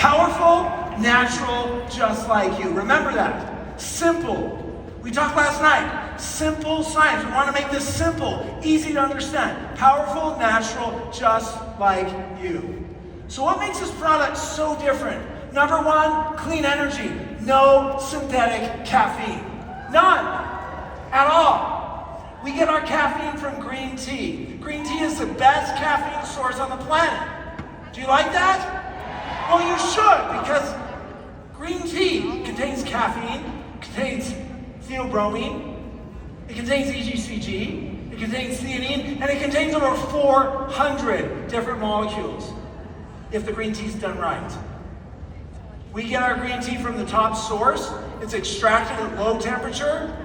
Powerful, natural, just like you. Remember that. Simple. We talked last night. Simple science. We want to make this simple, easy to understand. Powerful, natural, just like you. So what makes this product so different? Number one, clean energy. No synthetic caffeine. None. At all. We get our caffeine from green tea. Green tea is the best caffeine source on the planet. Do you like that? Well, you should, because green tea contains caffeine, contains theobromine, it contains EGCG, it contains theanine, and it contains over 400 different molecules if the green tea's done right. We get our green tea from the top source. It's extracted at low temperature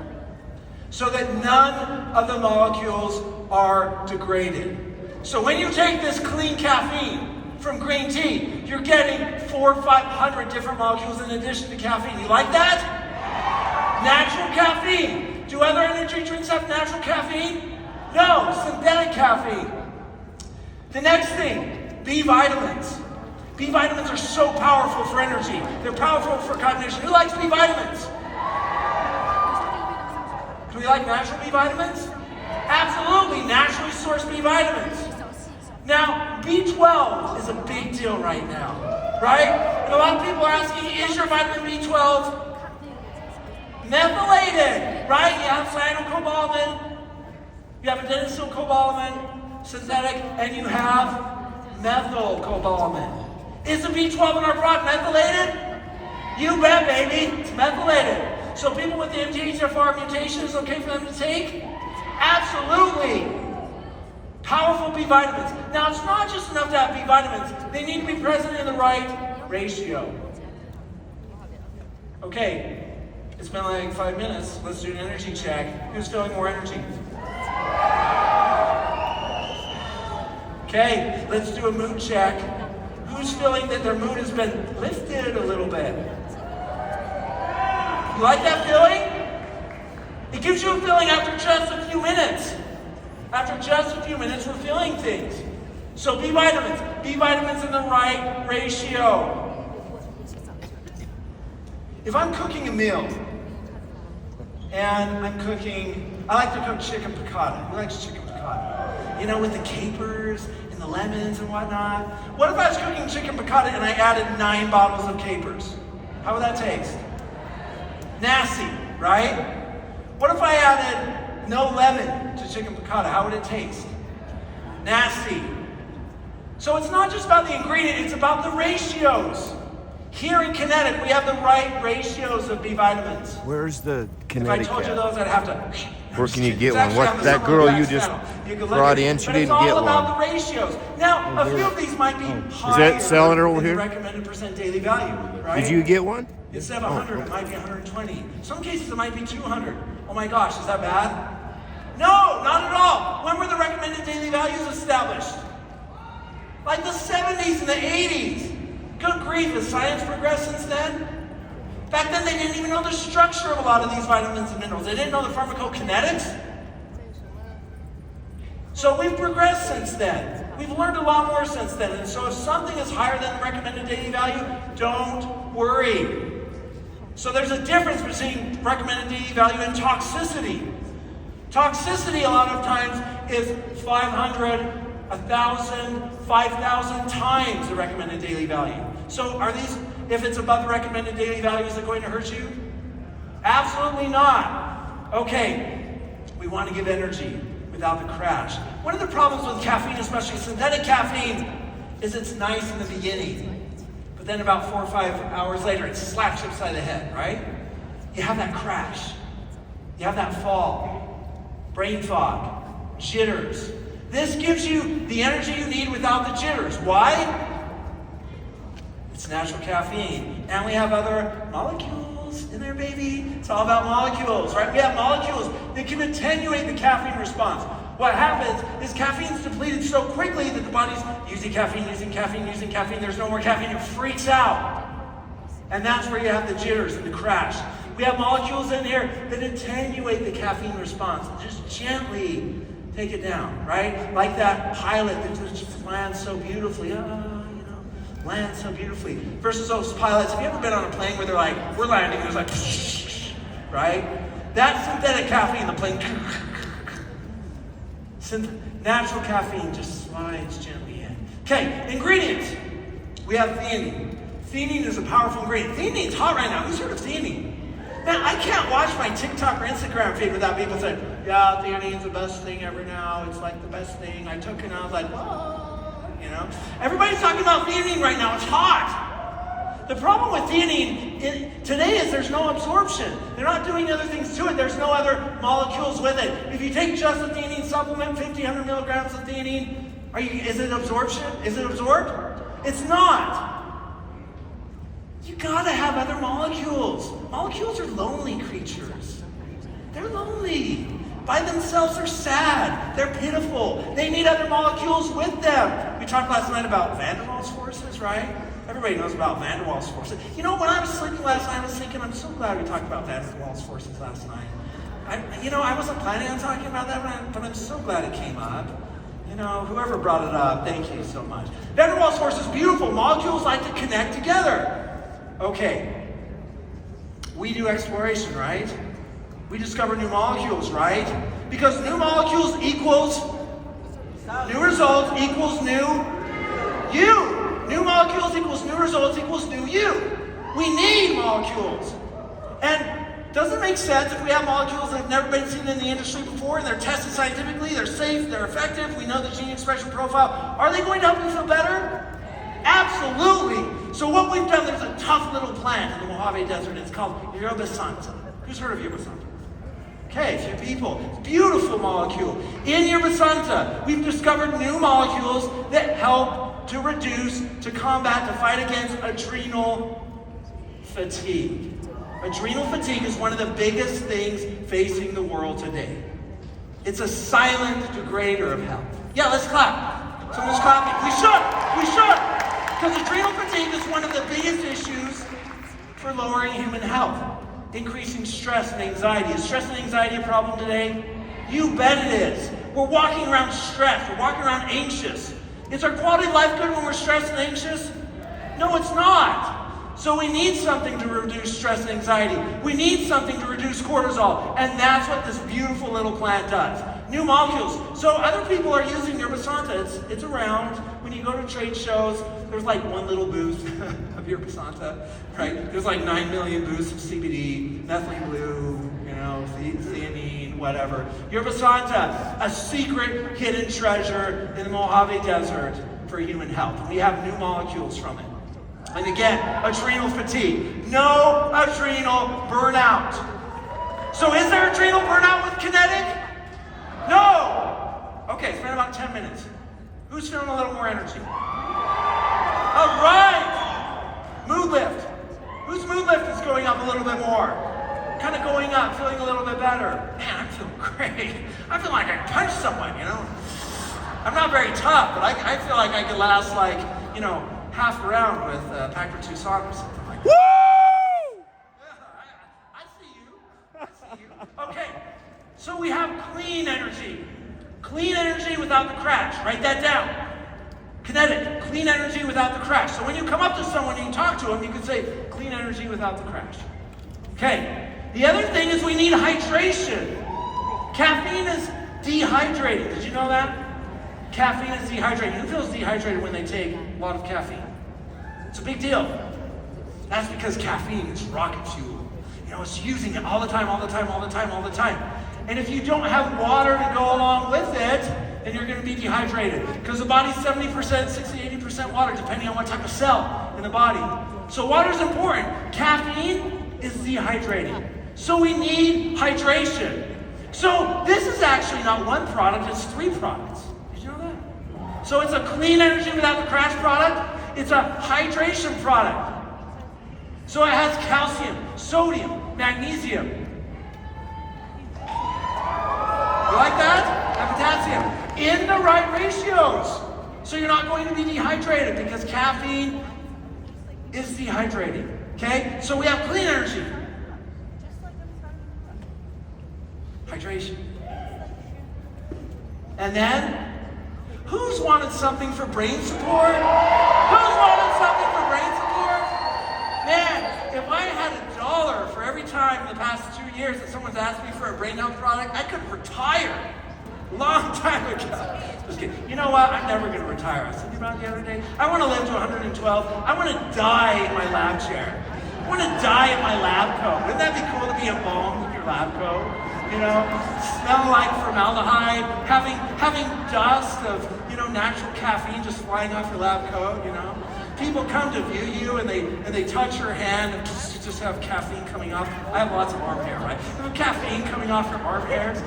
so that none of the molecules are degraded. So when you take this clean caffeine from green tea, you're getting 400 or 500 different molecules in addition to caffeine. You like that? Natural caffeine. Do other energy drinks have natural caffeine? No, synthetic caffeine. The next thing, B vitamins. B vitamins are so powerful for energy. They're powerful for cognition. Who likes B vitamins? Do we like natural B vitamins? Absolutely, naturally sourced B vitamins. Now, B12 is a big deal right now, right? And a lot of people are asking, is your vitamin B12 methylated, right? You have cyanocobalamin, you have adenosylcobalamin, synthetic, and you have methylcobalamin. Is the B12 in our product methylated? You bet, baby, it's methylated. So people with the MTHFR mutation, is it okay for them to take? Absolutely. Powerful B vitamins. Now, it's not just enough to have B vitamins. They need to be present in the right ratio. Okay, it's been like 5 minutes. Let's do an energy check. Who's feeling more energy? Okay, let's do a mood check. Who's feeling that their mood has been lifted a little bit? You like that feeling? It gives you a feeling after just a few minutes. After just a few minutes, we're feeling things. So B vitamins in the right ratio. If I'm cooking a meal, and I like to cook chicken piccata. Who likes chicken piccata? You know, with the capers and the lemons and whatnot. What if I was cooking chicken piccata and I added 9 bottles of capers? How would that taste? Nasty, right? What if I added no lemon to chicken piccata? How would it taste? Nasty. So it's not just about the ingredient, it's about the ratios. Here in Kinetic, we have the right ratios of B vitamins. Where's the Kinetic? If I told you those, I'd have to. Where can you get one? What, that girl you just brought in, she didn't get one. It's all about the ratios. Now, a few of these might be higher. Is that selling over than here? The recommended percent daily value, right? Did you get one? Instead of 100, it might be 120. Some cases, it might be 200. Oh my gosh, is that bad? No, not at all. When were the recommended daily values established? Like the 70s and the 80s. Good grief, has science progressed since then? Back then, they didn't even know the structure of a lot of these vitamins and minerals. They didn't know the pharmacokinetics. So we've progressed since then. We've learned a lot more since then. And so if something is higher than the recommended daily value, don't worry. So there's a difference between recommended daily value and toxicity. Toxicity a lot of times is 500, 1,000, 5,000 times the recommended daily value. So are these, if it's above the recommended daily value, is it going to hurt you? Absolutely not. Okay, we want to give energy without the crash. One of the problems with caffeine, especially synthetic caffeine, is it's nice in the beginning, but then about 4 or 5 hours later, it slaps you upside the head, right? You have that crash. You have that fall, brain fog, jitters. This gives you the energy you need without the jitters. Why? It's natural caffeine. And we have other molecules in there, baby. It's all about molecules, right? We have molecules that can attenuate the caffeine response. What happens is caffeine's depleted so quickly that the body's using caffeine. There's no more caffeine. It freaks out. And that's where you have the jitters and the crash. We have molecules in here that attenuate the caffeine response. Just gently take it down, right? Like that pilot that just lands so beautifully. land so beautifully. Versus those pilots, have you ever been on a plane where they're like, we're landing, and there's like, right? That's synthetic caffeine, the plane. Natural caffeine just slides gently in. Okay, ingredients. We have theanine. Theanine is a powerful ingredient. Theanine's hot right now. Who's heard of theanine? Man, I can't watch my TikTok or Instagram feed without people saying, yeah, theanine's the best thing ever now. It's like the best thing. I took it and I was like, what? You know? Everybody's talking about theanine right now. It's hot. The problem with theanine today is there's no absorption. They're not doing other things to it. There's no other molecules with it. If you take just a theanine supplement, 50, 100 milligrams of theanine, is it absorption? Is it absorbed? It's not. You gotta have other molecules. Molecules are lonely creatures. They're lonely. By themselves, they're sad. They're pitiful. They need other molecules with them. We talked last night about Van der Waals forces, right? Everybody knows about Van der Waals forces. You know, when I was sleeping last night, I was thinking, I'm so glad we talked about Van der Waals forces last night. I wasn't planning on talking about that, but I'm so glad it came up. You know, whoever brought it up, thank you so much. Van der Waals force is beautiful. Molecules like to connect together. Okay, we do exploration, right? We discover new molecules, right? Because new molecules equals new results equals new you. New molecules equals new results equals new you. We need molecules. And does it make sense if we have molecules that have never been seen in the industry before and they're tested scientifically, they're safe, they're effective, we know the gene expression profile, are they going to help you feel better? Absolutely. So what we've done, there's a tough little plant in the Mojave Desert. It's called Yerba Santa. Who's heard of Yerba Santa? Okay, a few people. It's a beautiful molecule. In Yerba Santa, we've discovered new molecules that help to reduce, to combat, to fight against adrenal fatigue. Adrenal fatigue is one of the biggest things facing the world today. It's a silent degrader of health. Yeah, let's clap. Someone's clapping. We should. Because adrenal fatigue is one of the biggest issues for lowering human health. Increasing stress and anxiety. Is stress and anxiety a problem today? You bet it is. We're walking around stressed. We're walking around anxious. Is our quality of life good when we're stressed and anxious? No, it's not. So we need something to reduce stress and anxiety. We need something to reduce cortisol. And that's what this beautiful little plant does. New molecules. So other people are using Yerba Santa. It's around. When you go to trade shows, there's like one little booth of Yerba Santa, right? There's like 9 million booths of CBD, methylene blue, theanine, whatever. Yerba Santa, a secret hidden treasure in the Mojave Desert for human health. We have new molecules from it. And again, adrenal fatigue. No adrenal burnout. So is there adrenal burnout with Kinetic? No! Okay, it's been about 10 minutes. Who's feeling a little more energy? All right! Mood lift. Whose mood lift is going up a little bit more? Kind of going up, feeling a little bit better. Man, I'm feeling great. I feel like I punched someone, I'm not very tough, but I feel like I could last half a round with Packer Tucson or something like that. Woo! Yeah, I see you. Okay, so we have clean energy. Clean energy without the crash. Write that down. Kinetic, clean energy without the crash. So when you come up to someone and you talk to them, you can say, clean energy without the crash. Okay, the other thing is we need hydration. Caffeine is dehydrating. Did you know that? Caffeine is dehydrating. Who feels dehydrated when they take a lot of caffeine? It's a big deal. That's because caffeine is rocket fuel. It's using it all the time. And if you don't have water to go along with it, then you're going to be dehydrated. Because the body's 70%, 60, 80% water, depending on what type of cell in the body. So water's important. Caffeine is dehydrating. So we need hydration. So this is actually not one product, it's 3 products. Did you know that? So it's a clean energy without the crash product. It's a hydration product. So it has calcium, sodium, magnesium. You like that? And potassium. In the right ratios. So you're not going to be dehydrated because caffeine is dehydrating. Okay? So we have clean energy. Hydration. And then, who's wanted something for brain support? Who's wanted something for brain support? Man, if I had $1 for every time in the past 2 years that someone's asked me for a brain health product, I could retire. Long time ago. Just kidding. You know what? I'm never going to retire. I was thinking about it the other day. I want to live to 112. I want to die in my lab chair. I want to die in my lab coat. Wouldn't that be cool to be embalmed in your lab coat? You know, smell like formaldehyde, having dust of, natural caffeine just flying off your lab coat, People come to view you and they touch your hand and just have caffeine coming off. I have lots of arm hair, right? You have caffeine coming off your arm hairs.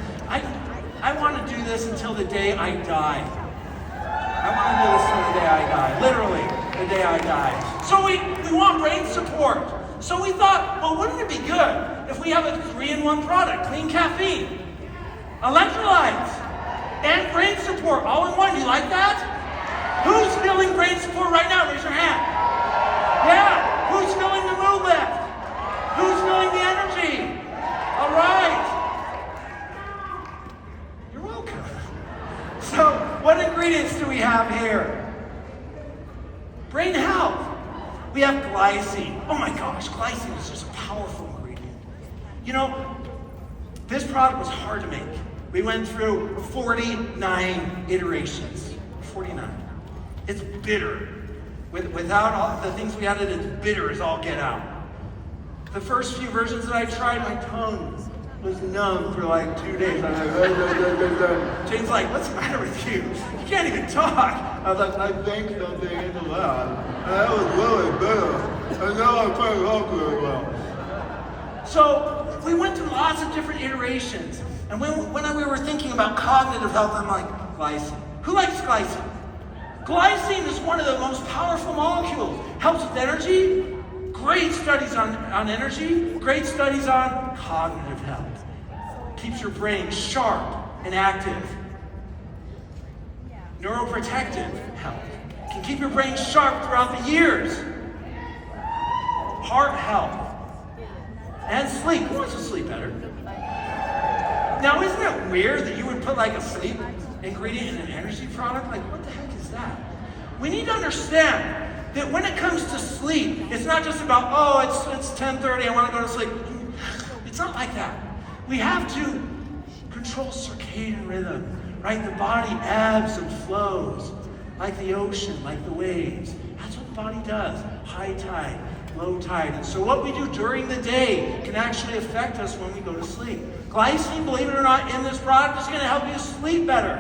I want to do this until the day I die. I want to do this until the day I die. Literally, the day I die. So we want brain support. So we thought, well, wouldn't it be good if we have a 3-in-1 product? Clean caffeine, electrolytes, and brain support all in one. Do you like that? Who's feeling brain support right now? Raise your hand. Yeah. Who's feeling the mood lift? Who's feeling the energy? All right. So, what ingredients do we have here? Brain health. We have glycine. Oh my gosh, glycine is just a powerful ingredient. This product was hard to make. We went through 49 iterations. 49. It's bitter. Without all the things we added, it's bitter as all get out. The first few versions that I tried, my tongue was numb for like 2 days. I was like, Jane's like, what's the matter with you? You can't even talk. I was like, I drank something in the lab, and that was really bitter. And now I can't talk very well. So we went through lots of different iterations. And when we were thinking about cognitive health, I'm like, glycine. Who likes glycine? Glycine is one of the most powerful molecules. Helps with energy. Great studies on energy. Great studies on cognitive health. Keeps your brain sharp and active. Neuroprotective health. Can keep your brain sharp throughout the years. Heart health. And sleep. Who wants to sleep better? Now, isn't it weird that you would put like a sleep ingredient in an energy product? Like, what the heck is that? We need to understand that when it comes to sleep, it's not just about, oh, it's 10:30, I want to go to sleep. It's not like that. We have to control circadian rhythm, right? The body ebbs and flows like the ocean, like the waves. That's what the body does. High tide, low tide. And so what we do during the day can actually affect us when we go to sleep. Glycine, believe it or not, in this product is going to help you sleep better.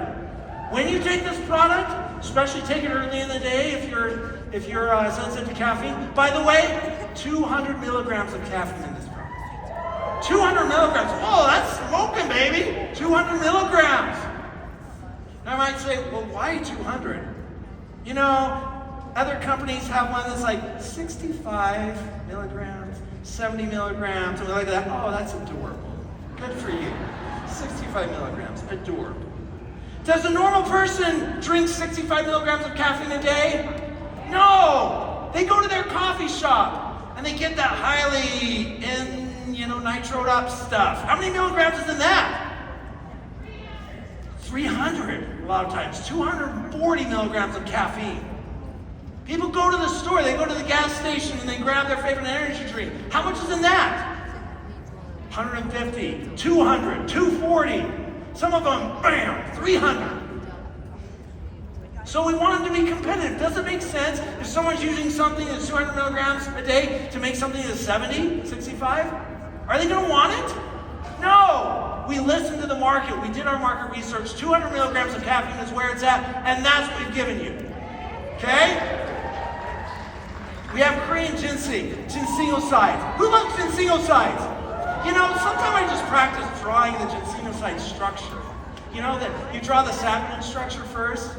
When you take this product, especially take it early in the day if you're sensitive to caffeine. By the way, 200 milligrams of caffeine in this product. 200 milligrams. Oh, that's smoking, baby. 200 milligrams. I might say, well, why 200? Other companies have one that's like 65 milligrams, 70 milligrams, something like that. Oh, that's adorable. Good for you. 65 milligrams, adorable. Does a normal person drink 65 milligrams of caffeine a day? No! They go to their coffee shop and they get that highly nitroed up stuff. How many milligrams is in that? 300 a lot of times. 240 milligrams of caffeine. People go to the store, they go to the gas station and they grab their favorite energy drink. How much is in that? 150, 200, 240. Some of them, bam, 300. So we want them to be competitive. Does it make sense if someone's using something that's 200 milligrams a day to make something that's 70, 65? Are they going to want it? No. We listened to the market. We did our market research. 200 milligrams of caffeine is where it's at, and that's what we've given you. Okay? We have Korean ginseng, ginsenoside. Who loves ginsenoside? Sometimes I just practice drawing the ginsenoside structure. That you draw the saponin structure first.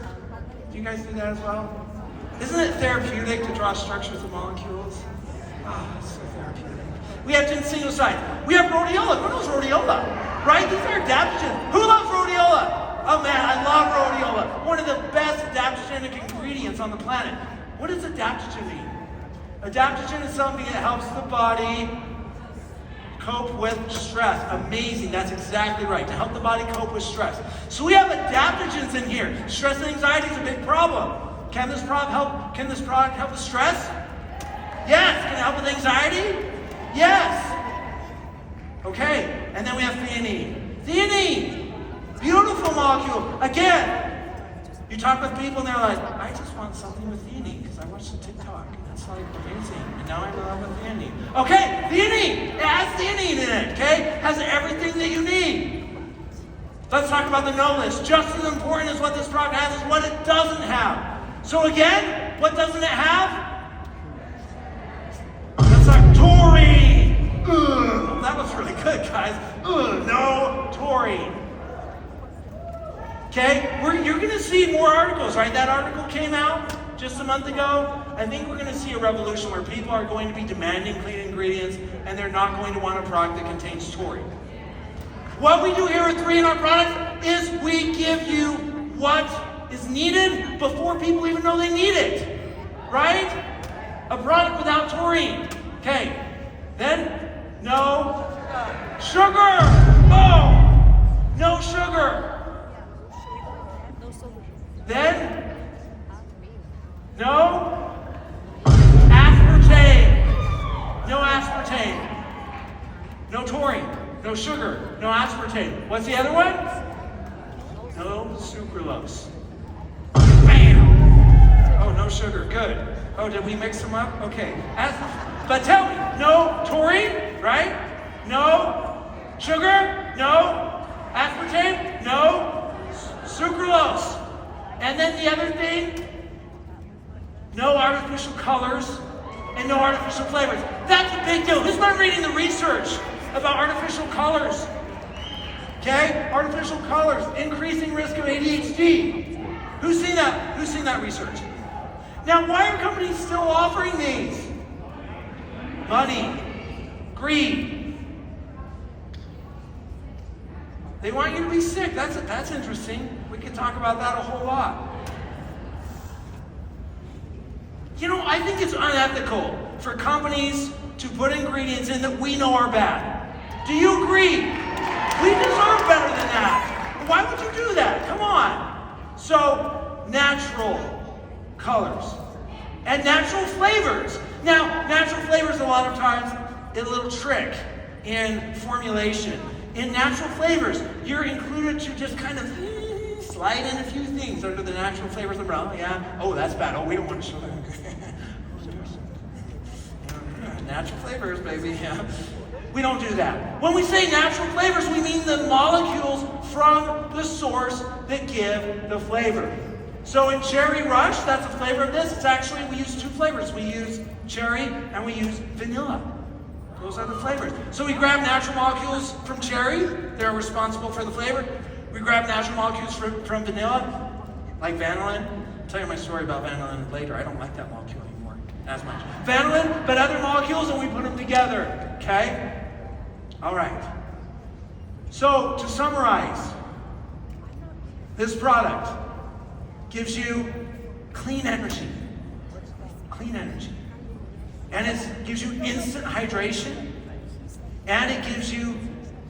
Do you guys do that as well? Isn't it therapeutic to draw structures of molecules? Oh, it's so therapeutic. We have ginsenoside. We have rhodiola. Who knows rhodiola? Right? These are adaptogens. Who loves rhodiola? Oh man, I love rhodiola. One of the best adaptogenic ingredients on the planet. What does adaptogen mean? Adaptogen is something that helps the body cope with stress. Amazing, that's exactly right. To help the body cope with stress. So we have adaptogens in here. Stress and anxiety is a big problem. Can this product help with stress? Yes. Can it help with anxiety? Yes. Okay, and then we have theanine. Theanine, beautiful molecule. Again, you talk with people and they're like, I just want something with theanine because I watched the TikTok and that's like amazing. And now I'm in love with theanine. Okay, theanine, it has theanine in it, okay? Has everything that you need. Let's talk about the no list. Just as important as what this product has is what it doesn't have. So again, what doesn't it have? Let's talk taurine. Ugh, that was really good, guys. Ugh, no taurine. Okay, you're going to see more articles, right? That article came out just a month ago. I think we're going to see a revolution where people are going to be demanding clean ingredients and they're not going to want a product that contains taurine. What we do here at 3 in our product is we give you what is needed before people even know they need it, right? A product without taurine. Okay, then no sugar. Oh, no sugar. Then no aspartame. No aspartame. No taurine. No sugar. No aspartame. What's the other one? No sucralose. Bam! Oh, no sugar. Good. Oh, did we mix them up? Okay. But tell me, no taurine, right? No sugar? No aspartame? No sucralose. And then the other thing, no artificial colors and no artificial flavors. That's a big deal. Who's been reading the research about artificial colors? Okay? Artificial colors, increasing risk of ADHD. Who's seen that? Who's seen that research? Now, why are companies still offering these? Money, greed. They want you to be sick. That's interesting. We could talk about that a whole lot. You know, I think it's unethical for companies to put ingredients in that we know are bad. Do you agree? We deserve better than that. Why would you do that? Come on. So, natural colors and natural flavors. Now, natural flavors a lot of times is a little trick in formulation. In natural flavors, you're included to just kind of slide in a few things under the natural flavors umbrella. Yeah. Oh, that's bad. Oh, we don't want to show that. Natural flavors, baby. Yeah. We don't do that. When we say natural flavors, we mean the molecules from the source that give the flavor. So in Cherry Rush, that's the flavor of this. It's actually, we use 2 flavors. We use cherry and we use vanilla. Those are the flavors. So we grab natural molecules from cherry. They're responsible for the flavor. We grab natural molecules from vanilla, like vanillin. I'll tell you my story about vanillin later. I don't like that molecule anymore as much. Vanillin, but other molecules, and we put them together, okay? All right. So to summarize, this product gives you clean energy. Clean energy. And it gives you instant hydration, and it gives you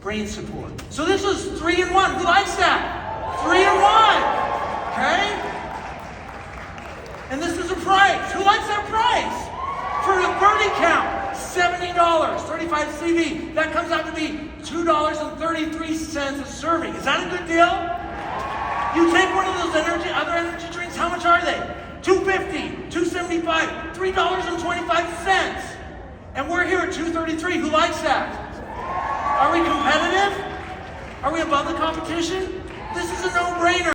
brain support. So this is 3 in 1. Who likes that? 3 in 1. Okay? And this is a price. Who likes that price? For the 30 count, $70, 35 CV. That comes out to be $2.33 a serving. Is that a good deal? You take one of those other energy drinks, how much are they? $2.50, $2.75, $3.25. And we're here at $2.33. Who likes that? Are we competitive? Are we above the competition? This is a no-brainer.